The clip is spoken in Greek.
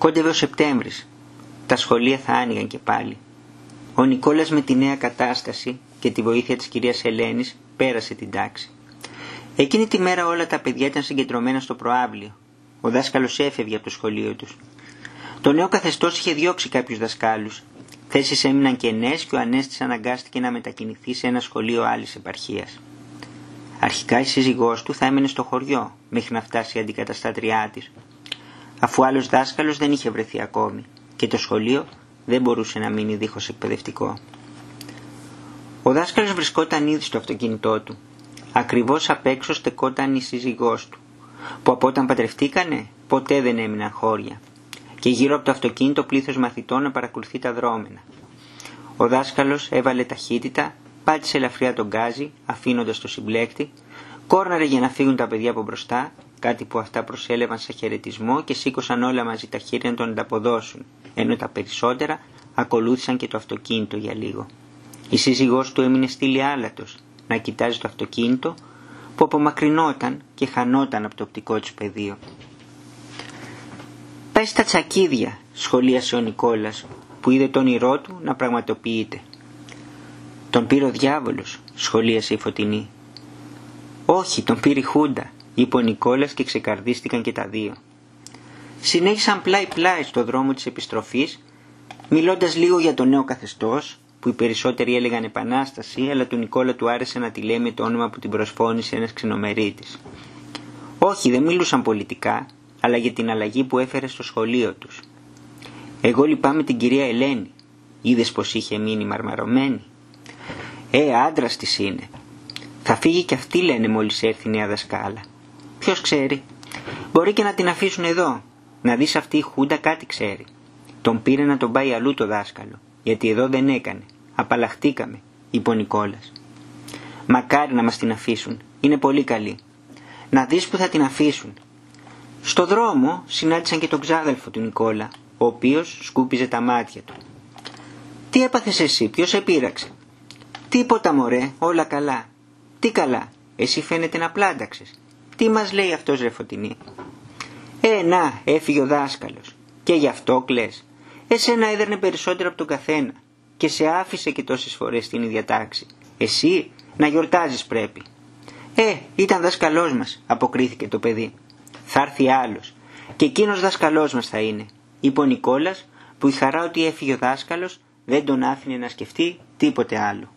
Κόντευε ο Σεπτέμβρης. Τα σχολεία θα άνοιγαν και πάλι. Ο Νικόλας με τη νέα κατάσταση και τη βοήθεια της κυρίας Ελένης πέρασε την τάξη. Εκείνη τη μέρα όλα τα παιδιά ήταν συγκεντρωμένα στο προαύλιο. Ο δάσκαλος έφευγε από το σχολείο τους. Το νέο καθεστώς είχε διώξει κάποιους δασκάλους. Θέσεις έμειναν κενές και ο Ανέστης αναγκάστηκε να μετακινηθεί σε ένα σχολείο άλλης επαρχίας. Αρχικά η σύζυγός του θα έμενε στο χωριό μέχρι να φτάσει η αντικαταστάτριά της, αφού άλλος δάσκαλος δεν είχε βρεθεί ακόμη και το σχολείο δεν μπορούσε να μείνει δίχως εκπαιδευτικό. Ο δάσκαλος βρισκόταν ήδη στο αυτοκίνητό του. Ακριβώς απ' έξω στεκόταν η σύζυγός του, που από όταν παντρευτήκανε ποτέ δεν έμειναν χώρια, και γύρω από το αυτοκίνητο πλήθος μαθητών να παρακολουθεί τα δρόμενα. Ο δάσκαλος έβαλε ταχύτητα, πάτησε ελαφριά τον γκάζι, αφήνοντας το συμπλέκτη, κόρναρε για να φύγουν τα παιδιά από μπροστά, κάτι που αυτά προσέλευαν σαν χαιρετισμό και σήκωσαν όλα μαζί τα χέρια να τον ανταποδώσουν, ενώ τα περισσότερα ακολούθησαν και το αυτοκίνητο για λίγο. Η σύζυγός του έμεινε στήλη άλατος να κοιτάζει το αυτοκίνητο που απομακρυνόταν και χανόταν από το οπτικό του πεδίο. «Πάει στα τσακίδια», σχολίασε ο Νικόλας, που είδε τον όνειρό του να πραγματοποιείται. «Τον πήρε ο διάβολος», σχολίασε η Φωτεινή. «Όχι, τον πήρε η Χούντα», είπε ο Νικόλας και ξεκαρδίστηκαν και τα δύο. Συνέχισαν πλάι-πλάι στο δρόμο της επιστροφής, μιλώντας λίγο για το νέο καθεστώς, που οι περισσότεροι έλεγαν επανάσταση, αλλά του Νικόλα του άρεσε να τη λέει με το όνομα που την προσφώνησε ένας ξενομερίτης. Όχι, δεν μιλούσαν πολιτικά, αλλά για την αλλαγή που έφερε στο σχολείο τους. «Εγώ λυπάμαι την κυρία Ελένη. Είδες πως είχε μείνει μαρμαρωμένη?» Άντρας της είναι. Θα φύγει κι αυτή, λένε, μόλις έρθει η νέα δασκάλα. Ποιος ξέρει. Μπορεί και να την αφήσουν εδώ. Να δεις, αυτή η Χούντα κάτι ξέρει. Τον πήρε να τον πάει αλλού το δάσκαλο, γιατί εδώ δεν έκανε. Απαλλαχτήκαμε», είπε ο Νικόλας. «Μακάρι να μας την αφήσουν. Είναι πολύ καλή. Να δεις που θα την αφήσουν». Στο δρόμο συνάντησαν και τον ξάδελφο του Νικόλα, ο οποίος σκούπιζε τα μάτια του. «Τι έπαθες εσύ, ποιος σε πείραξε?» «Τίποτα, μωρέ, όλα καλά». «Τι καλά, εσύ φαίνεται να πλάνταξες. Τι μας λέει αυτός, ρε Φωτεινή?» Να, έφυγε ο δάσκαλος. Και γι' αυτό κλαις. Εσένα έδερνε περισσότερο από τον καθένα και σε άφησε και τόσες φορές στην ίδια τάξη. Εσύ να γιορτάζεις πρέπει». Ήταν δάσκαλός μας», αποκρίθηκε το παιδί. «Θα έρθει άλλος και εκείνος δάσκαλός μας θα είναι», είπε ο Νικόλας, που η χαρά ότι έφυγε ο δάσκαλος δεν τον άφηνε να σκεφτεί τίποτε άλλο.